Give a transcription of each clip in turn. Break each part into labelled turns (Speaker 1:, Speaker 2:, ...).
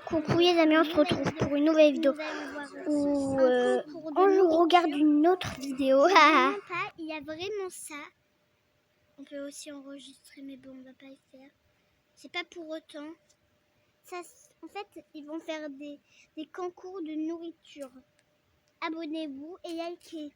Speaker 1: Coucou les amis, on se retrouve pour une nouvelle vidéo où on regarde une autre vidéo.
Speaker 2: Il y a vraiment ça. On peut aussi enregistrer, mais bon, on va pas le faire. C'est pas pour autant. Ça, en fait, ils vont faire des concours de nourriture. Abonnez-vous et likez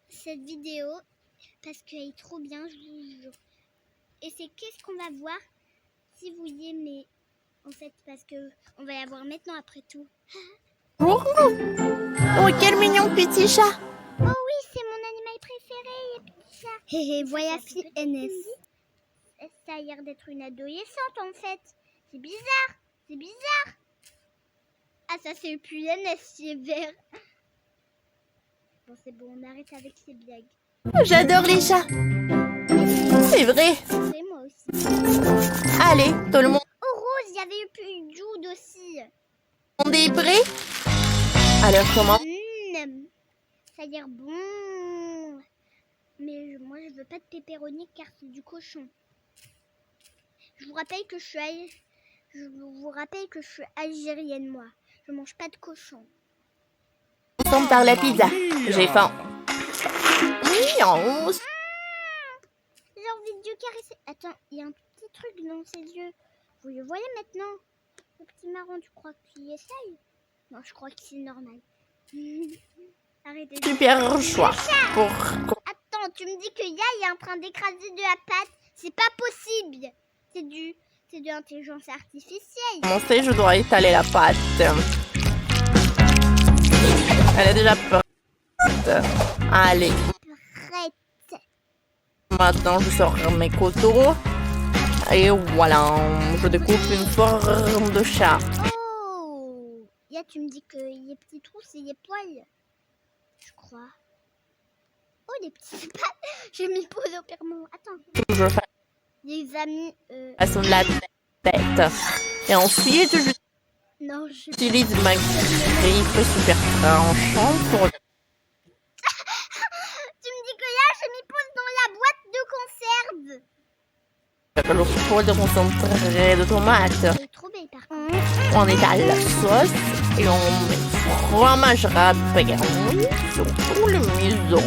Speaker 2: cette vidéo parce qu'elle est trop bien, je vous jure. Et c'est qu'est-ce qu'on va voir si vous y aimez. En fait, parce que on va la voir maintenant après tout.
Speaker 3: Oh, quel mignon petit chat!
Speaker 2: Oh oui, c'est mon animal préféré, les petits chats. Hé, voilà fille NS. Ça a l'air d'être une adolescente en fait. C'est bizarre, c'est bizarre. Ah, ça c'est le pull NS qui est vert. Bon, c'est bon, on arrête avec ces blagues.
Speaker 3: J'adore les chats! C'est vrai!
Speaker 2: C'est moi aussi.
Speaker 3: Allez, tout le monde
Speaker 2: Oh Rose, il y avait eu plus Jude aussi.
Speaker 3: est prêt? Alors comment?
Speaker 2: Ça a l'air bon. Mais moi je veux pas de pepperoni car c'est du cochon. Je vous rappelle que je suis algérienne moi. Je mange pas de cochon.
Speaker 3: Ensemble par la pizza. J'ai faim.
Speaker 2: J'ai envie de caresser. Attends, il y a un petit truc dans ses yeux. Vous le voyez maintenant? Le petit marron, tu crois qu'il essaye? Non, je crois que c'est normal. Arrêtez.
Speaker 3: Super choix. Pour...
Speaker 2: Attends, tu me dis que Yaya est en train d'écraser de la pâte? C'est pas possible. C'est de l'intelligence artificielle.
Speaker 3: Comment c'est, je dois étaler la pâte. Elle est déjà prête. Allez.
Speaker 2: Prête.
Speaker 3: Maintenant, je sors mes couteaux. Et voilà, je découpe une forme de chat.
Speaker 2: Oh, Là, tu me dis que les petits trous, c'est les poils. Je crois. Oh, les petits pattes. J'ai mis pause au permanent. Attends.
Speaker 3: Je fais
Speaker 2: Les amis.
Speaker 3: façon de la tête. Et ensuite,
Speaker 2: Non,
Speaker 3: j'utilise ma griffe super tranchante pour...
Speaker 2: Tu me dis que là, j'ai mis pause dans la boîte de conserve.
Speaker 3: le poudre concentré de tomate.
Speaker 2: C'est trop belle par contre.
Speaker 3: On étale la sauce et on met le fromage râpé sur tout le maison.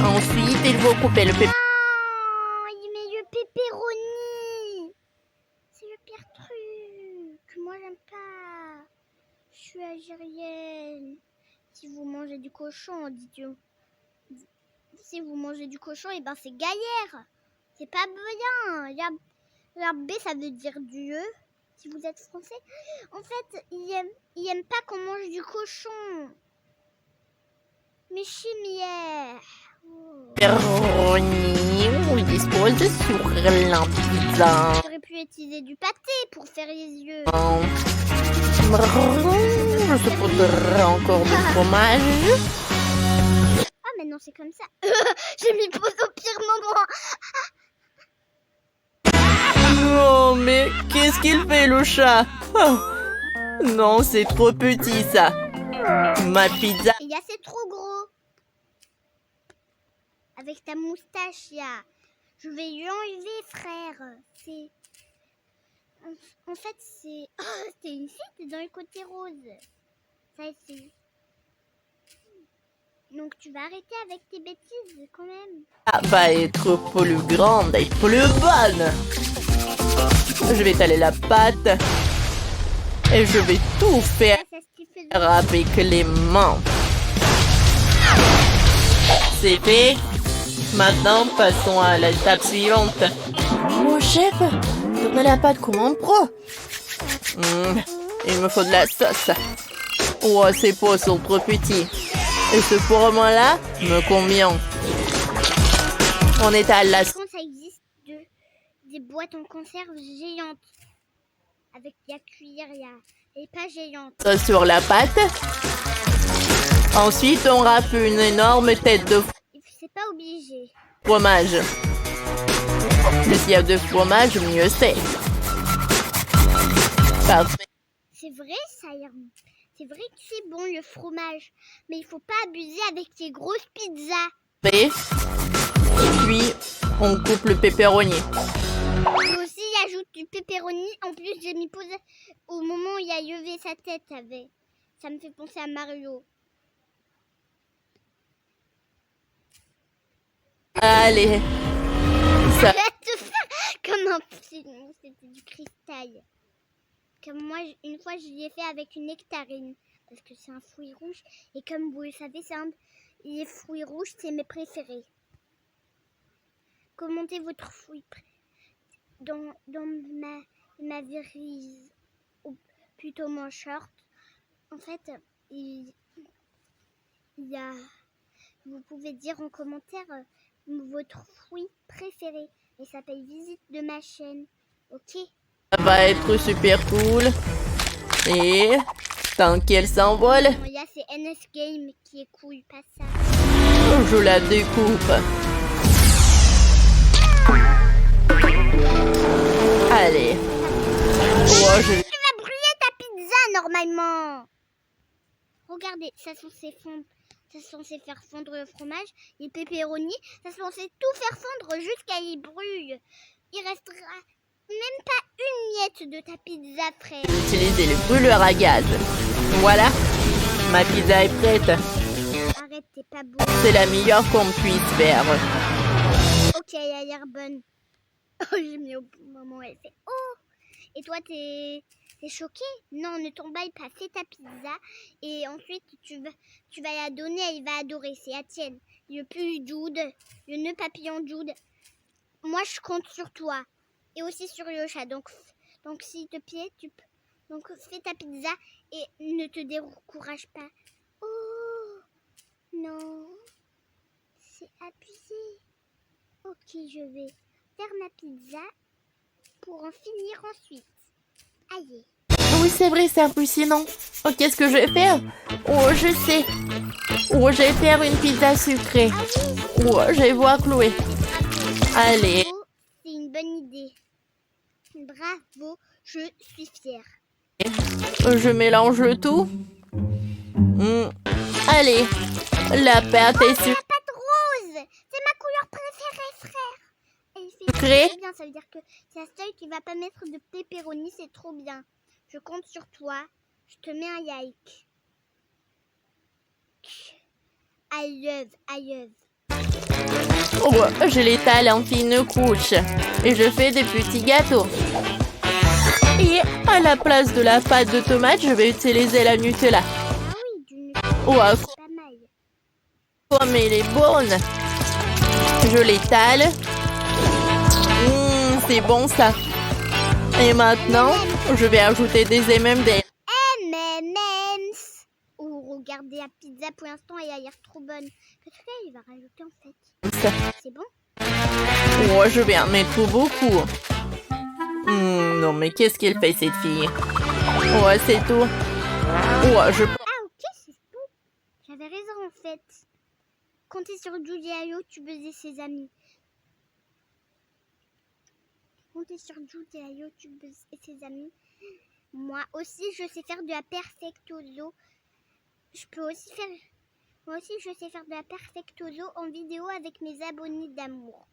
Speaker 3: Ensuite, il faut couper le pépé.
Speaker 2: Oh, il met le pepperoni. C'est le pire truc. Moi, j'aime pas. Je suis algérienne. Si vous mangez du cochon, dites-le. Si vous mangez du cochon, et ben c'est galère. C'est pas bien. La B, ça veut dire Dieu. Si vous êtes français. En fait, il aime pas qu'on mange du cochon. Mais chimière.
Speaker 3: Pepperoni, on le dispose sur la pizza.
Speaker 2: J'aurais pu utiliser du pâté pour faire les yeux.
Speaker 3: Je saupoudrerai encore du fromage.
Speaker 2: Ah, mais non, c'est comme ça. J'ai mis pause au pire moment.
Speaker 3: Oh, mais qu'est-ce qu'il fait, le chat? Oh. Non, c'est trop petit, ça. Ma pizza.
Speaker 2: Et là, c'est trop gros. Avec ta moustache, là. Je vais lui enlever, frère. C'est... En fait, c'est... Oh, c'est une fille, c'est dans le côté rose. Ça, c'est... Donc, tu vas arrêter avec tes bêtises, quand même.
Speaker 3: Elle va être plus grande et plus bonne. Je vais étaler la pâte. Et je vais tout faire avec les mains. C'est fait. Maintenant, passons à l'étape suivante. Oh, chef, tournez la pâte comme un pro. Il me faut de la sauce. Oh, ces pots sont trop petits. Et ce format-là me convient. On étale la sauce.
Speaker 2: Ça existe des boîtes en conserve géantes. Avec la cuillère, et pas géante.
Speaker 3: Sur la pâte. Ensuite, on râpe une énorme tête de
Speaker 2: C'est pas obligé.
Speaker 3: fromage. Plus il y a de fromage, mieux c'est. Parfait.
Speaker 2: C'est vrai, ça a l'air... C'est vrai que c'est bon le fromage. Mais il faut pas abuser avec ces grosses pizzas.
Speaker 3: Et puis, on coupe le pepperoni.
Speaker 2: Et aussi, il ajoute du pepperoni. En plus, j'ai mis pause au moment où il a levé sa tête avec. Ça me fait penser à Mario.
Speaker 3: Allez. Ça...
Speaker 2: Je vais te faire comme un film. C'était du cristal. Comme moi, une fois, je l'ai fait avec une nectarine. Parce que c'est un fruit rouge. Et comme vous le savez, les fruits rouges, c'est mes préférés. Commentez votre fruit dans ma virise. Ou plutôt mon short. En fait, il y a... Vous pouvez dire en commentaire votre fruit préféré. Il s'appelle Visite de ma chaîne. Ok?
Speaker 3: Ça va être super cool. Et tant qu'elle s'envole,
Speaker 2: Bon, là, c'est NS Game qui est cool, pas ça.
Speaker 3: je la découpe. Allez. Oh, je...
Speaker 2: Tu vas brûler ta pizza normalement. Regardez, ça est censé fondre. Ça est censé faire fondre le fromage, les pepperoni. Ça est censé tout faire fondre jusqu'à y brûle. Il restera même pas une miette de ta pizza, frère.
Speaker 3: Utiliser le brûleur à gaz. Voilà. Ma pizza est prête.
Speaker 2: Arrête, t'es pas beau.
Speaker 3: C'est la meilleure qu'on puisse faire.
Speaker 2: Ok, elle a l'air bonne. Oh, j'ai mis au bon moment. Elle fait oh. Et toi, t'es choqué? Non, ne t'emballe pas. Fais ta pizza. Et ensuite, tu vas la donner. Elle va adorer. C'est la tienne. Le pull Jude. Le nœud papillon Jude. Moi, je compte sur toi. Et aussi sur le chat. Donc s'il te plaît, donc fais ta pizza. Et ne te décourage pas. Oh. Non. C'est abusé. Ok, je vais faire ma pizza pour en finir ensuite. Allez.
Speaker 3: Oui, c'est vrai, c'est impressionnant. Oh, qu'est-ce que je vais faire? Oh, je sais. Oh, je vais faire une pizza sucrée. Oh, je vais voir Chloé. Allez.
Speaker 2: Bravo, c'est une bonne idée. Bravo, je suis fière.
Speaker 3: Je mélange tout. Allez. La pâte est
Speaker 2: La pâte rose, c'est ma couleur préférée, frère. Elle fait
Speaker 3: sucrée.
Speaker 2: très bien, ça veut dire que c'est la seule qui va pas mettre de pepperoni, c'est trop bien. Je compte sur toi. Je te mets un like. I love.
Speaker 3: Oh, je l'étale en fine couche. Et je fais des petits gâteaux. Et à la place de la pâte de tomate, je vais utiliser la Nutella.
Speaker 2: Ah oui, du Nutella,
Speaker 3: Oh,
Speaker 2: c'est pas mal.
Speaker 3: comme elle est bonne. Je l'étale. C'est bon ça. Et maintenant, je vais ajouter des M&M's.
Speaker 2: M&M's. Oh, regardez la pizza pour l'instant, elle a l'air trop bonne. Qu'est-ce qu'il va rajouter en fait? C'est bon?
Speaker 3: Oh, je vais en mettre beaucoup. Non, mais qu'est-ce qu'elle fait cette fille? Oh, c'est tout. Oh, je...
Speaker 2: Ah ok, c'est bon. J'avais raison en fait. Comptez sur Julia YouTubeuse et ses amis. Comptez sur Julia YouTubeuse et ses amis. Moi aussi, je sais faire de la perfectoso. Moi aussi, je sais faire de la perfectoso en vidéo avec mes abonnés d'amour.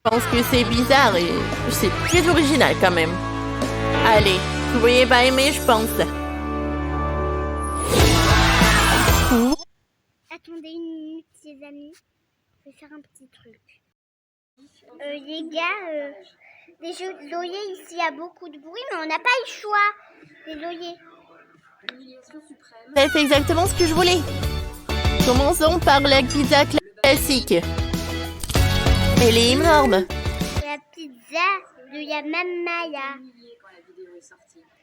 Speaker 3: pense que c'est bizarre et c'est très original quand même. Allez, Chloé va aimer, je pense.
Speaker 2: Attendez une minute, les amis. Je vais faire un petit truc. Les gars, désolé, ici il y a beaucoup de bruit, mais on n'a pas le choix. Désolé.
Speaker 3: C'est exactement ce que je voulais. Commençons par la pizza classique. Elle est énorme.
Speaker 2: La pizza de la mamma, là.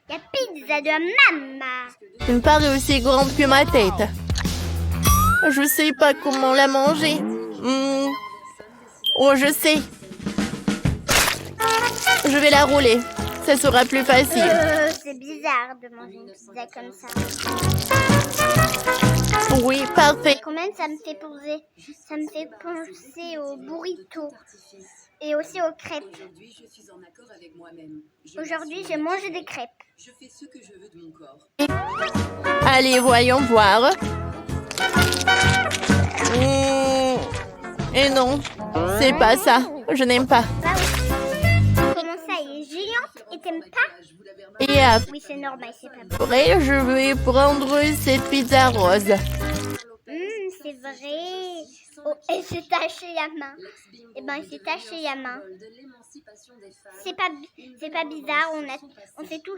Speaker 2: La pizza de la mamma.
Speaker 3: Elle me paraît aussi grande que ma tête. Je sais pas comment la manger. Oh, je sais. Je vais la rouler. Ça sera plus facile.
Speaker 2: C'est bizarre de manger une pizza comme ça.
Speaker 3: Oui, parfait.
Speaker 2: Quand même, ça me fait penser au burrito et aussi aux crêpes. Aujourd'hui, j'ai mangé des crêpes.
Speaker 4: Je fais ce que je veux de mon corps.
Speaker 3: Allez, voyons voir. Et non, c'est pas ça. Je n'aime pas.
Speaker 2: Bah oui. Comment ça, elle est géante et t'aimes pas?
Speaker 3: Et après,
Speaker 2: Oui, c'est normal, c'est pas bon.
Speaker 3: je vais prendre cette pizza rose.
Speaker 2: C'est vrai. Oh, elle s'est tachée la main. Eh ben, elle s'est tachée la main. C'est pas bizarre. On fait tout.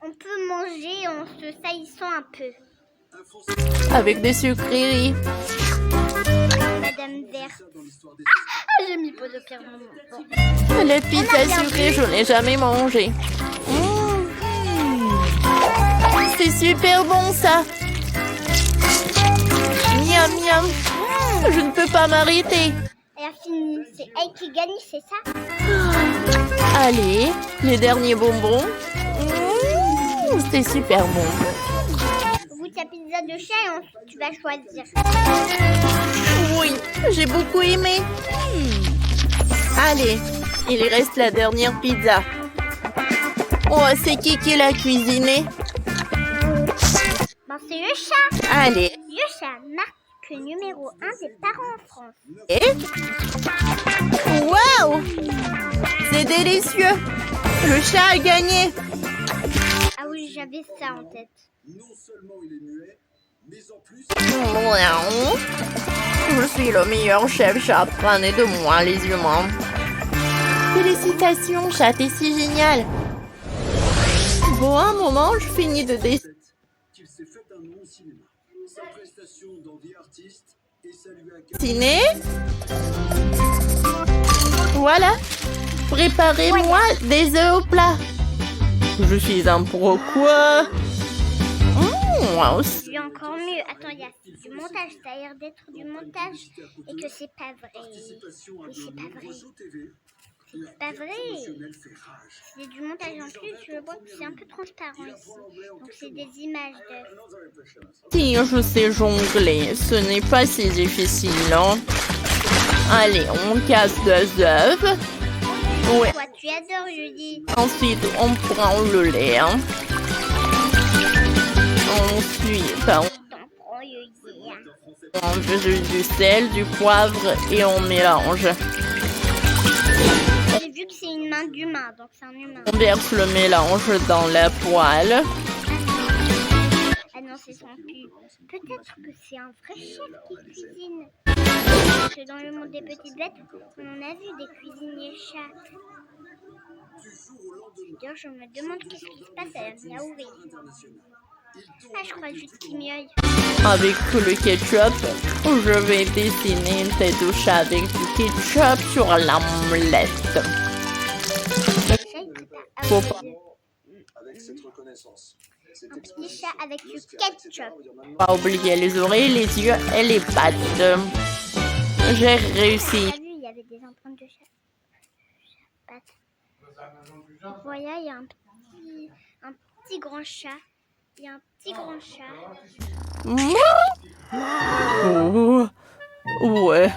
Speaker 2: On peut manger en se salissant un peu.
Speaker 3: Avec des sucreries.
Speaker 2: Madame Vert. Ah, j'ai mis pause au pire moment. Bon.
Speaker 3: La pizza sucrée, je n'ai jamais mangé. C'est super bon ça. Miam miam. Je ne peux pas m'arrêter.
Speaker 2: Elle a fini. C'est elle qui gagne, c'est ça?
Speaker 3: Allez, les derniers bonbons. C'est super bon.
Speaker 2: Goûte ta pizza de chat et ensuite tu vas choisir.
Speaker 3: Oui, j'ai beaucoup aimé. Allez, il reste la dernière pizza. Oh, c'est qui l'a cuisinée?
Speaker 2: Ben, c'est le chat.
Speaker 3: Allez.
Speaker 2: Le chat marque numéro 1 des parents en France.
Speaker 3: Et waouh! C'est délicieux! Le chat a gagné!
Speaker 2: Ah oui, j'avais ça en tête.
Speaker 5: Non seulement il est muet, mais en plus...
Speaker 3: Je suis le meilleur chef chat. Prenez de moi, les humains. Félicitations, chat, t'es si génial! Bon, un moment, je finis de dessiner.
Speaker 5: qu'il s'est fait un nom au cinéma. Sa prestation dans The Artist et ça lui a...
Speaker 3: Voilà. Préparez-moi des œufs au plat. Je suis un pro quoi?
Speaker 2: Je suis encore mieux. Attends, il y a du montage. Ça a l'air d'être du montage et que c'est pas vrai. Mais c'est pas vrai. C'est pas vrai. C'est du montage en plus. Je vois que c'est un peu transparent ici. Donc c'est des images de...
Speaker 3: Si je sais jongler, ce n'est pas si difficile, hein? Allez, on casse 2 œufs. Ouais.
Speaker 2: Toi, tu adores, Judy.
Speaker 3: Ensuite, on prend le lait. Hein. Ensuite,
Speaker 2: T'en prends le lait.
Speaker 3: on veut du sel, du poivre et on mélange.
Speaker 2: J'ai vu que c'est une main d'humain, donc c'est un humain.
Speaker 3: On verse le mélange dans la poêle.
Speaker 2: Ah non, c'est son pub. Peut-être que c'est un vrai chef qui cuisine. Parce que dans le monde des petites bêtes, on en a vu des cuisiniers chats. D'ailleurs, je me demande qu'est-ce qui se passe à la miaourie. Ah, je crois juste qu'il miaule.
Speaker 3: Avec le ketchup, je vais dessiner une tête de chat avec du ketchup sur l'omelette. Faut pas.
Speaker 5: Avec cette reconnaissance.
Speaker 2: Un petit chat avec du ketchup.
Speaker 3: Pas oublier les oreilles, les yeux et les pattes. J'ai réussi.
Speaker 2: T'as vu, il y avait des empreintes de chat. Voilà, il y a un petit grand chat. Il y a un petit grand chat.
Speaker 3: Oh, ouais.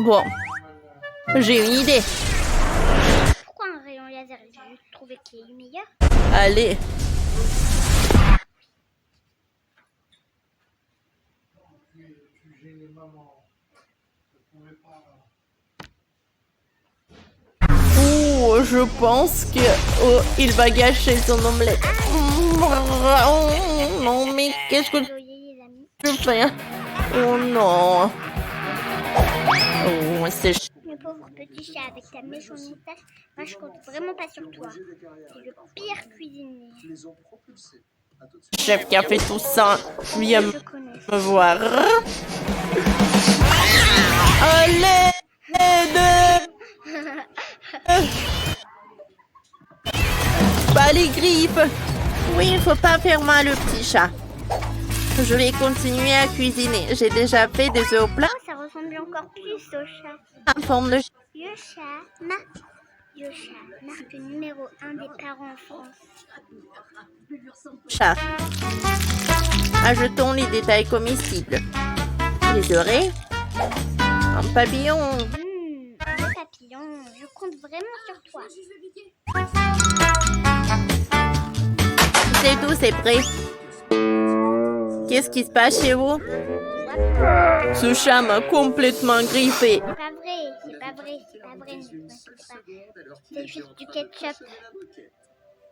Speaker 3: Bon, j'ai une idée.
Speaker 2: Pourquoi un rayon laser? J'ai trouvé qu'il est le meilleur.
Speaker 3: Allez. Oh, je pense que... Oh, il va gâcher son omelette. Oh, non, mais qu'est-ce que
Speaker 2: Désolé, les amis.
Speaker 3: tu fais? Oh non. Oh, c'est...
Speaker 2: Mes pauvres petits chats avec ta méchante moustache, moi je compte vraiment pas sur toi. C'est le pire cuisinier.
Speaker 5: Les ont propulsés. À tout de suite.
Speaker 3: Chef qui a fait tout ça. Viens
Speaker 2: Je connais.
Speaker 3: me voir. Allez. Pas les griffes. Oui, il faut pas faire mal au petit chat. Je vais continuer à cuisiner. J'ai déjà fait des œufs au plat
Speaker 2: Oh, ça ressemble encore plus au chat.
Speaker 3: en forme de
Speaker 2: Le chat marque numéro 1 des parents en France.
Speaker 3: chat. Ajoutons les détails comestibles. Les oreilles. Un papillon.
Speaker 2: Le papillon, je compte vraiment sur toi.
Speaker 3: C'est tout, c'est prêt. Qu'est-ce qui se passe chez vous?
Speaker 2: Ouais, pas.
Speaker 3: Ce chat m'a complètement griffé.
Speaker 2: C'est pas vrai, c'est pas vrai, c'est pas vrai, ne vous inquiétez pas. C'est juste du ketchup.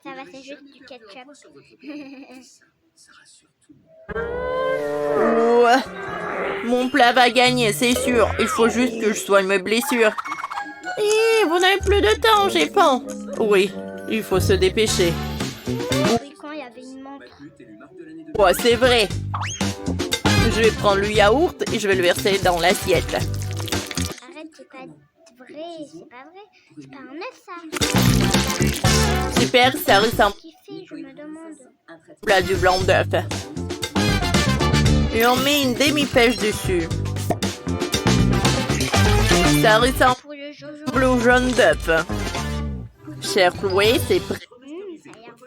Speaker 2: Ça va, c'est juste du ketchup.
Speaker 3: Ouais. Mon plat va gagner, c'est sûr. Il faut juste que je soigne mes blessures. Et vous n'avez plus de temps, j'ai faim. Oui, il faut se dépêcher.
Speaker 2: Oui, quand il y avait une montre.
Speaker 3: Ouais, c'est vrai. Je vais prendre le yaourt et je vais le verser dans l'assiette.
Speaker 2: Arrête, c'est pas vrai, c'est pas vrai. C'est pas un œuf, ça.
Speaker 3: Super, ça ressemble
Speaker 2: Qui fait, je me demande.
Speaker 3: au plat du blanc d'œuf. Et on met une demi-pêche dessus. Ça ressemble
Speaker 2: Pour le jojo.
Speaker 3: au jaune d'œuf. Cher Chloé, c'est prêt.
Speaker 2: Ça a l'air bon.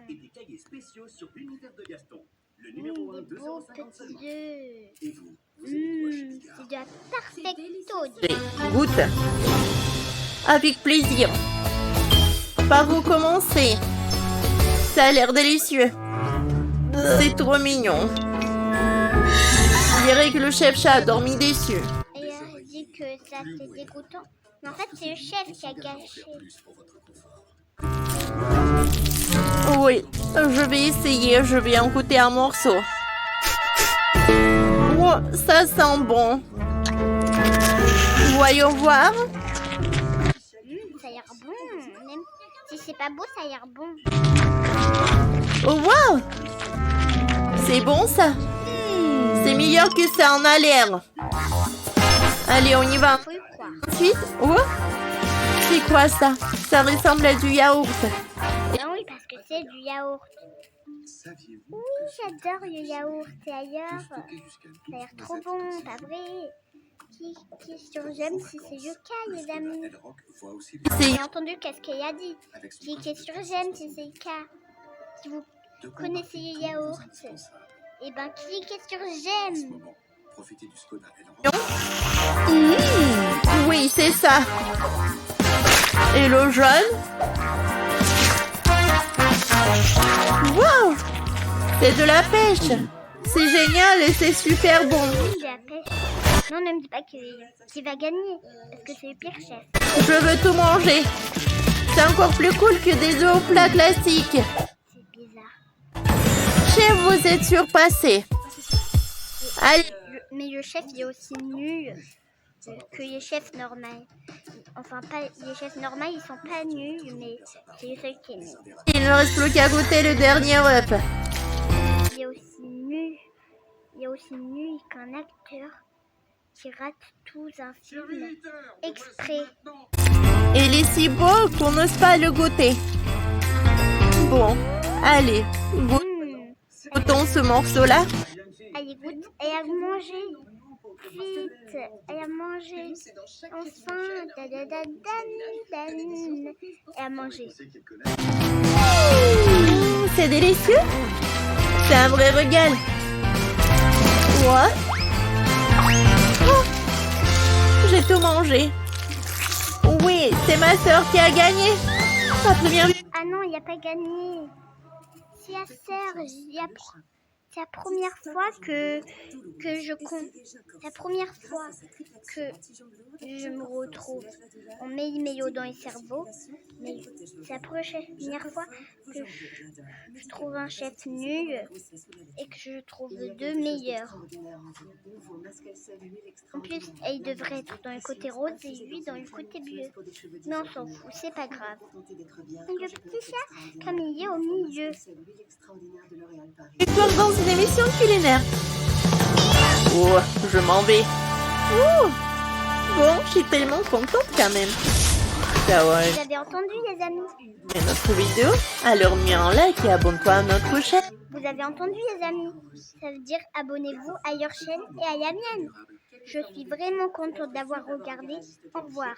Speaker 5: Des cahiers spéciaux sur l'univers de Gaston. Le
Speaker 2: Des
Speaker 5: numéro 1,
Speaker 2: beaux
Speaker 5: 255
Speaker 2: petits œufs.
Speaker 5: Et vous, vous aimez quoi chez Picard?
Speaker 2: C'est de la perfecto.
Speaker 3: Et goûte. Avec plaisir. Par où commencer? Ça a l'air délicieux. C'est trop mignon. Je dirais que le chef chat a dormi dessus.
Speaker 2: Et elle dit que ça c'est dégoûtant. Mais en fait, c'est le chef qui a gâché.
Speaker 3: Oui, je vais essayer. Je vais en goûter un morceau. Oh, ça sent bon. Voyons voir.
Speaker 2: Ça a l'air bon. Même si c'est pas beau, ça a l'air bon.
Speaker 3: Oh, wow! C'est bon ça? C'est meilleur que ça en a l'air. Allez, on y va.
Speaker 2: Faut y croire.
Speaker 3: Ensuite, oh, c'est quoi ça? Ça ressemble à du yaourt.
Speaker 2: Ah oui, parce que c'est du yaourt.
Speaker 5: Saviez-vous
Speaker 2: Oui, j'adore le yaourt. Et ailleurs,
Speaker 5: stocker jusqu'à
Speaker 2: ça a l'air trop bon, pas vrai? Qui est sur J'aime si c'est le cas, les amis?
Speaker 5: El Rock voit aussi
Speaker 3: C'est
Speaker 2: J'ai entendu qu'est-ce qu'elle a dit.
Speaker 5: avec son
Speaker 2: Qui est sur J'aime si c'est le cas? Si vous
Speaker 5: de
Speaker 2: connaissez le yaourt, et ben cliquez sur
Speaker 5: En ce
Speaker 2: J'aime.
Speaker 5: moment, profitez du Skoda El Rock.
Speaker 3: Oui, c'est ça. Et le jaune? Wow! C'est de la pêche. C'est génial et c'est super bon.
Speaker 2: De la pêche. Non, ne me dis pas qu'il va gagner, parce que c'est le pire chef.
Speaker 3: Je veux tout manger. C'est encore plus cool que des œufs au plat classiques.
Speaker 2: C'est bizarre.
Speaker 3: Chef, vous êtes surpassé. Allez,
Speaker 2: Mais le chef, il est aussi nul que les chefs normaux. Enfin, pas les chefs normaux, ils sont pas nuls, mais c'est le seul qui est nul.
Speaker 3: il ne reste plus qu'à goûter le dernier œuf.
Speaker 2: Il est aussi nul. Il est aussi nul qu'un acteur qui rate tout un film exprès.
Speaker 3: Et il est si beau qu'on n'ose pas le goûter. Bon, allez, goûtons ce morceau-là.
Speaker 2: Allez, goûte. Elle a mangé. Vite. Elle a mangé. Enfin. Elle a mangé.
Speaker 3: C'est délicieux. C'est un vrai régal. What? Oh, j'ai tout mangé. Oui, c'est ma sœur qui a gagné. Ça peut bien.
Speaker 2: Ah non, il n'y a pas gagné. C'est la sœur. C'est la première fois que je compte. C'est la première fois que je me retrouve. On met les mélos dans les cerveaux. Mais c'est la première fois que je trouve un chef nul et que je trouve deux meilleurs. En plus, elle devrait être dans le côté rose et lui dans le côté bleu. Mais on s'en fout, c'est pas grave. Le petit chat, comme il est au milieu.
Speaker 3: Comme dans une émission culinaire. Oh, je m'en vais. Ouh. Bon, je suis tellement contente quand même. Ça va.
Speaker 2: Vous avez entendu, les amis?
Speaker 3: Et notre vidéo, alors mets un like et abonne-toi à notre chaîne.
Speaker 2: Vous avez entendu, les amis? Ça veut dire abonnez-vous à leur chaîne et à la mienne. Je suis vraiment contente d'avoir regardé. Au revoir.